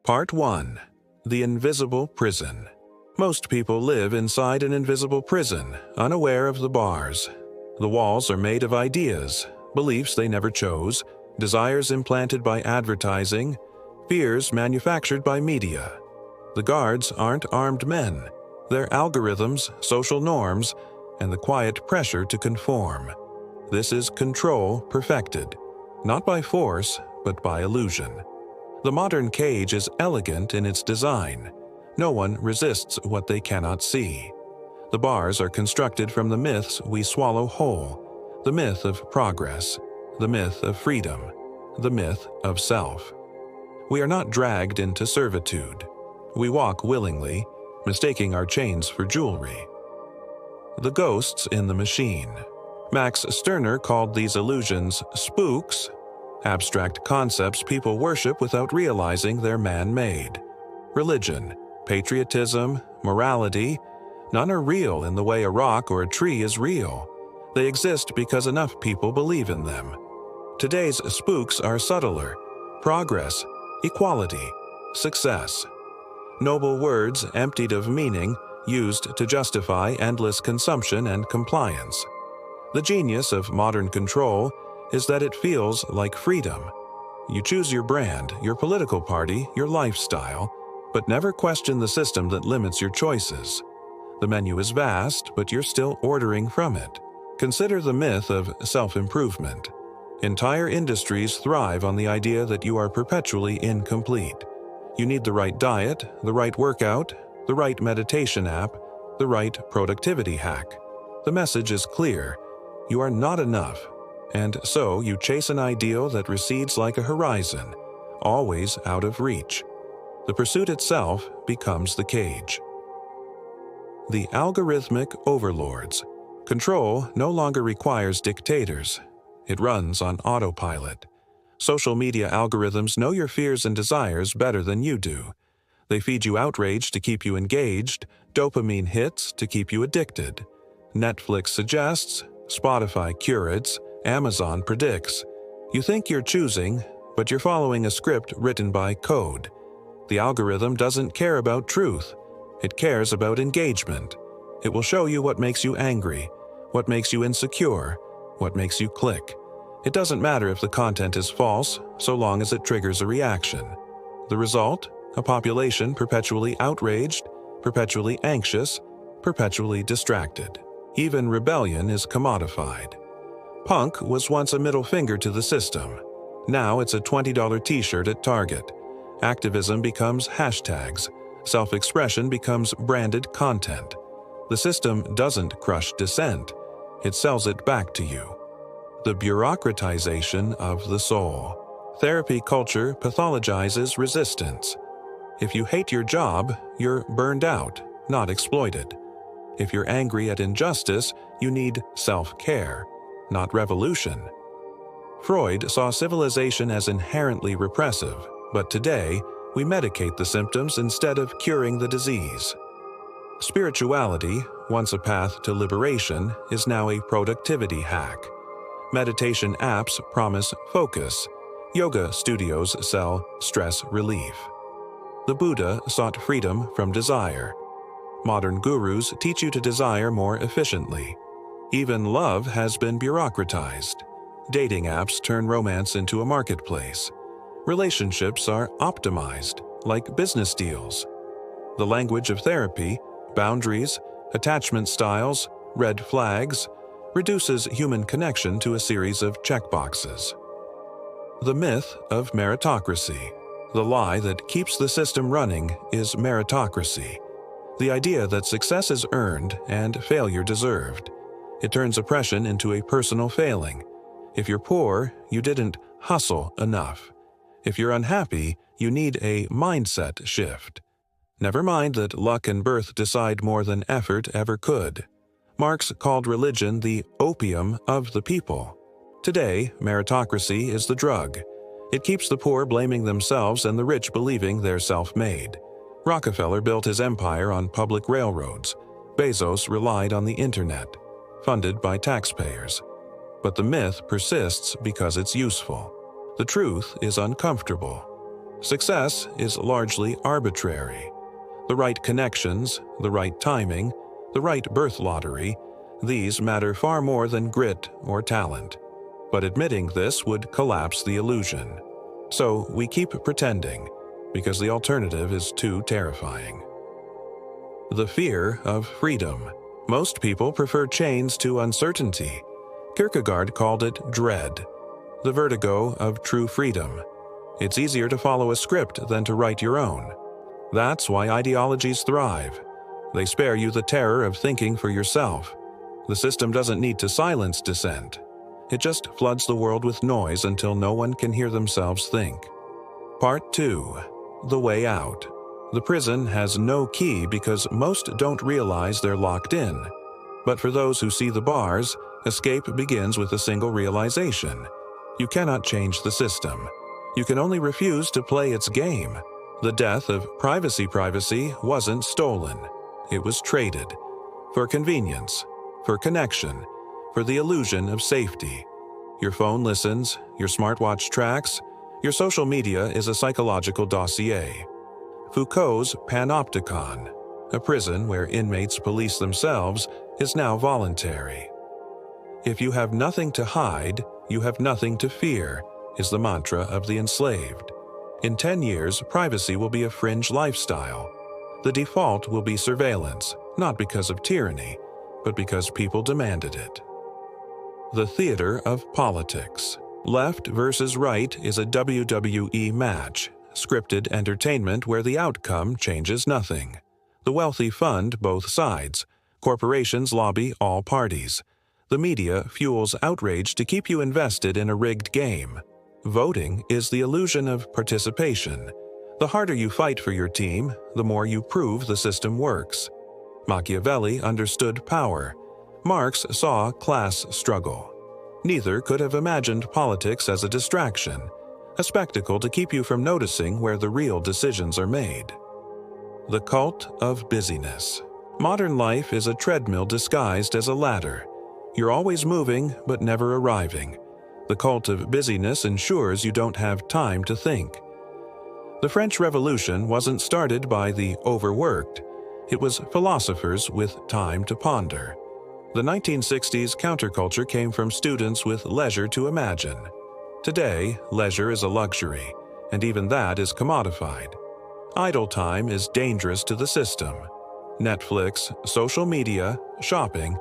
Part 1. The Invisible Prison. Most people live inside an invisible prison, unaware of the bars. The walls are made of ideas, beliefs they never chose, desires implanted by advertising, fears manufactured by media. The guards aren't armed men. They're algorithms, social norms, and the quiet pressure to conform. This is control perfected, not by force, but by illusion. The modern cage is elegant in its design. No one resists what they cannot see. The bars are constructed from the myths we swallow whole, the myth of progress, the myth of freedom, the myth of self. We are not dragged into servitude. We walk willingly, mistaking our chains for jewelry. The ghosts in the machine. Max Stirner called these illusions spooks, abstract concepts people worship without realizing they're man-made. Religion, patriotism, morality, none are real in the way a rock or a tree is real. They exist because enough people believe in them. Today's spooks are subtler: progress, equality, success. Noble words emptied of meaning, used to justify endless consumption and compliance. The genius of modern control is that it feels like freedom. You choose your brand, your political party, your lifestyle, but never question the system that limits your choices. The menu is vast, but you're still ordering from it. Consider the myth of self-improvement. Entire industries thrive on the idea that you are perpetually incomplete. You need the right diet, the right workout, the right meditation app, the right productivity hack. The message is clear: you are not enough. And so you chase an ideal that recedes like a horizon, always out of reach. The pursuit itself becomes the cage. The algorithmic overlords. Control no longer requires dictators. It runs on autopilot. Social media algorithms know your fears and desires better than you do. They feed you outrage to keep you engaged, dopamine hits to keep you addicted. Netflix suggests, Spotify curates, Amazon predicts. You think you're choosing, but you're following a script written by code. The algorithm doesn't care about truth. It cares about engagement. It will show you what makes you angry, what makes you insecure, what makes you click. It doesn't matter if the content is false, so long as it triggers a reaction. The result? A population perpetually outraged, perpetually anxious, perpetually distracted. Even rebellion is commodified. Punk was once a middle finger to the system. Now it's a $20 t-shirt at Target. Activism becomes hashtags. Self-expression becomes branded content. The system doesn't crush dissent. It sells it back to you. The bureaucratization of the soul. Therapy culture pathologizes resistance. If you hate your job, you're burned out, not exploited. If you're angry at injustice, you need self-care, not revolution. Freud saw civilization as inherently repressive, but today we medicate the symptoms instead of curing the disease. Spirituality, once a path to liberation, is now a productivity hack. Meditation apps promise focus. Yoga studios sell stress relief. The Buddha sought freedom from desire. Modern gurus teach you to desire more efficiently. Even love has been bureaucratized. Dating apps turn romance into a marketplace. Relationships are optimized, like business deals. The language of therapy, boundaries, attachment styles, red flags, reduces human connection to a series of checkboxes. The myth of meritocracy. The lie that keeps the system running is meritocracy. The idea that success is earned and failure deserved. It turns oppression into a personal failing. If you're poor, you didn't hustle enough. If you're unhappy, you need a mindset shift. Never mind that luck and birth decide more than effort ever could. Marx called religion the opium of the people. Today, meritocracy is the drug. It keeps the poor blaming themselves and the rich believing they're self-made. Rockefeller built his empire on public railroads. Bezos relied on the internet, funded by taxpayers. But the myth persists because it's useful. The truth is uncomfortable. Success is largely arbitrary. The right connections, the right timing, the right birth lottery, these matter far more than grit or talent. But admitting this would collapse the illusion. So we keep pretending, because the alternative is too terrifying. The fear of freedom. Most people prefer chains to uncertainty. Kierkegaard called it dread, the vertigo of true freedom. It's easier to follow a script than to write your own. That's why ideologies thrive. They spare you the terror of thinking for yourself. The system doesn't need to silence dissent. It just floods the world with noise until no one can hear themselves think. Part 2. The Way Out. The prison has no key because most don't realize they're locked in. But for those who see the bars, escape begins with a single realization. You cannot change the system. You can only refuse to play its game. The death of privacy wasn't stolen. It was traded. For convenience, for connection, for the illusion of safety. Your phone listens, your smartwatch tracks, your social media is a psychological dossier. Foucault's panopticon, a prison where inmates police themselves, is now voluntary. If you have nothing to hide, you have nothing to fear, is the mantra of the enslaved. In 10 years, privacy will be a fringe lifestyle. The default will be surveillance, not because of tyranny, but because people demanded it. The theater of politics. Left versus right is a WWE match, scripted entertainment where the outcome changes nothing. The wealthy fund both sides. Corporations lobby all parties. The media fuels outrage to keep you invested in a rigged game. Voting is the illusion of participation. The harder you fight for your team, the more you prove the system works. Machiavelli understood power. Marx saw class struggle. Neither could have imagined politics as a distraction, a spectacle to keep you from noticing where the real decisions are made. The cult of busyness. Modern life is a treadmill disguised as a ladder. You're always moving, but never arriving. The cult of busyness ensures you don't have time to think. The French Revolution wasn't started by the overworked. It was philosophers with time to ponder. The 1960s counterculture came from students with leisure to imagine. Today, leisure is a luxury, and even that is commodified. Idle time is dangerous to the system. Netflix, social media, shopping,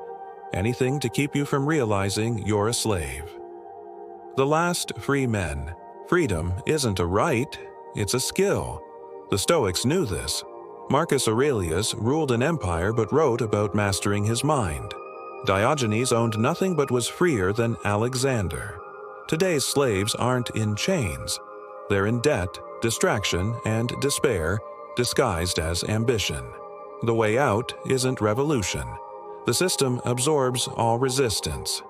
anything to keep you from realizing you're a slave. The last free men. Freedom isn't a right, it's a skill. The Stoics knew this. Marcus Aurelius ruled an empire but wrote about mastering his mind. Diogenes owned nothing but was freer than Alexander. Today's slaves aren't in chains. They're in debt, distraction, and despair, disguised as ambition. The way out isn't revolution. The system absorbs all resistance.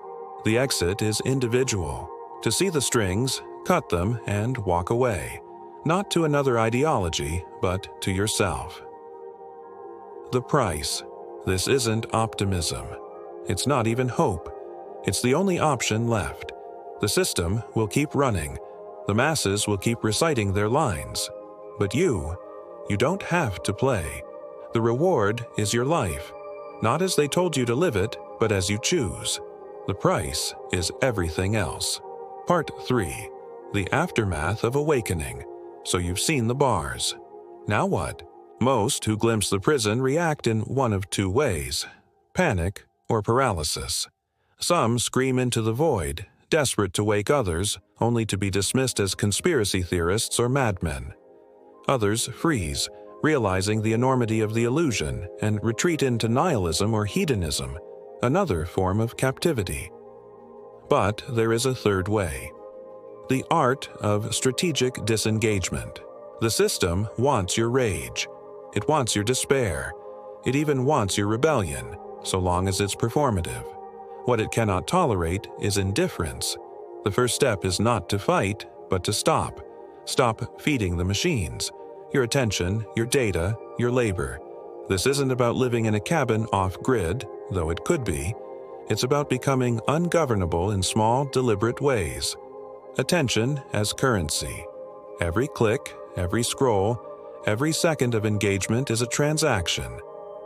The exit is individual. To see the strings, cut them, and walk away. Not to another ideology, but to yourself. The price. This isn't optimism. It's not even hope. It's the only option left. The system will keep running. The masses will keep reciting their lines. But you don't have to play. The reward is your life. Not as they told you to live it, but as you choose. The price is everything else. Part 3. The aftermath of awakening. So you've seen the bars. Now what? Most who glimpse the prison react in one of two ways: panic or paralysis. Some scream into the void, desperate to wake others, only to be dismissed as conspiracy theorists or madmen. Others freeze, realizing the enormity of the illusion, and retreat into nihilism or hedonism, another form of captivity. But there is a third way. The art of strategic disengagement. The system wants your rage. It wants your despair. It even wants your rebellion, so long as it's performative. What it cannot tolerate is indifference. The first step is not to fight, but to stop. Stop feeding the machines. Your attention, your data, your labor. This isn't about living in a cabin off-grid, though it could be. It's about becoming ungovernable in small, deliberate ways. Attention as currency. Every click, every scroll, every second of engagement is a transaction.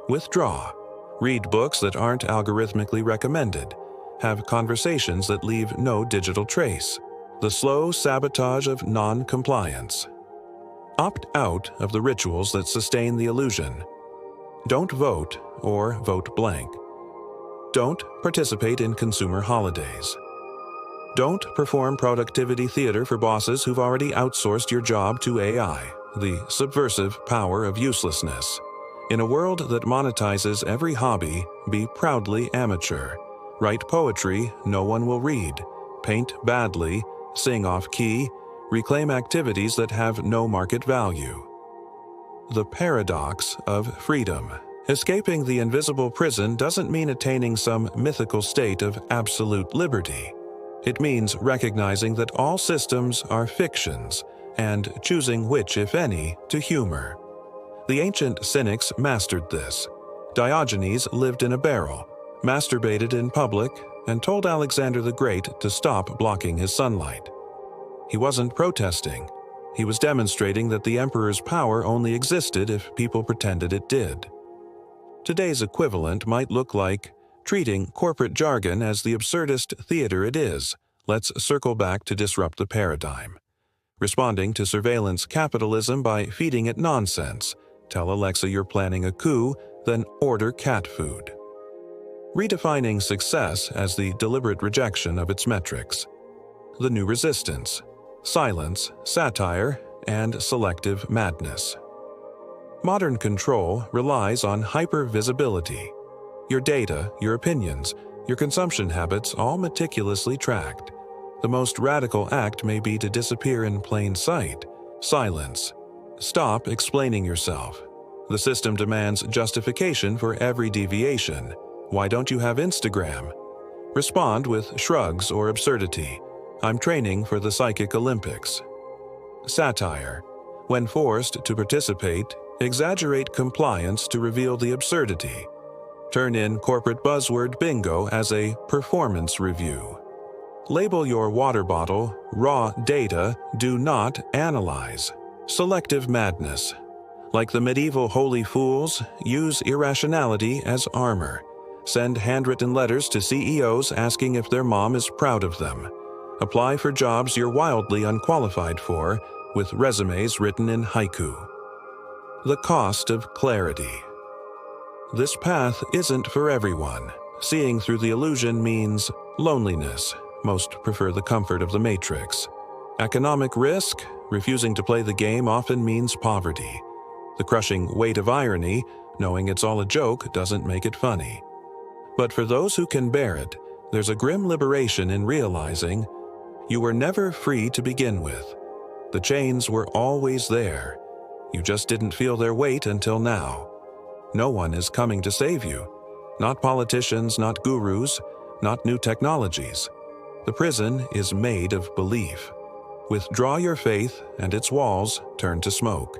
Withdraw. Read books that aren't algorithmically recommended. Have conversations that leave no digital trace. The slow sabotage of non-compliance. Opt out of the rituals that sustain the illusion. Don't vote or vote blank. Don't participate in consumer holidays. Don't perform productivity theater for bosses who've already outsourced your job to AI, the subversive power of uselessness. In a world that monetizes every hobby, be proudly amateur. Write poetry no one will read. Paint badly, sing off-key, reclaim activities that have no market value. The paradox of freedom. Escaping the invisible prison doesn't mean attaining some mythical state of absolute liberty. It means recognizing that all systems are fictions and choosing which, if any, to humor. The ancient cynics mastered this. Diogenes lived in a barrel, masturbated in public, and told Alexander the Great to stop blocking his sunlight. He wasn't protesting. He was demonstrating that the emperor's power only existed if people pretended it did. Today's equivalent might look like treating corporate jargon as the absurdist theater it is. Let's circle back to disrupt the paradigm. Responding to surveillance capitalism by feeding it nonsense. Tell Alexa you're planning a coup, then order cat food. Redefining success as the deliberate rejection of its metrics. The new resistance. Silence, satire, and selective madness. Modern control relies on hyper-visibility. Your data, your opinions, your consumption habits all meticulously tracked. The most radical act may be to disappear in plain sight. Silence. Stop explaining yourself. The system demands justification for every deviation. Why don't you have Instagram? Respond with shrugs or absurdity. I'm training for the Psychic Olympics. Satire. When forced to participate, exaggerate compliance to reveal the absurdity. Turn in corporate buzzword bingo as a performance review. Label your water bottle raw data, do not analyze. Selective madness. Like the medieval holy fools, use irrationality as armor. Send handwritten letters to CEOs asking if their mom is proud of them. Apply for jobs you're wildly unqualified for, with resumes written in haiku. The cost of clarity. This path isn't for everyone. Seeing through the illusion means loneliness. Most prefer the comfort of the matrix. Economic risk. Refusing to play the game often means poverty. The crushing weight of irony, knowing it's all a joke, doesn't make it funny. But for those who can bear it, there's a grim liberation in realizing you were never free to begin with. The chains were always there. You just didn't feel their weight until now. No one is coming to save you. Not politicians, not gurus, not new technologies. The prison is made of belief. Withdraw your faith, and its walls turn to smoke.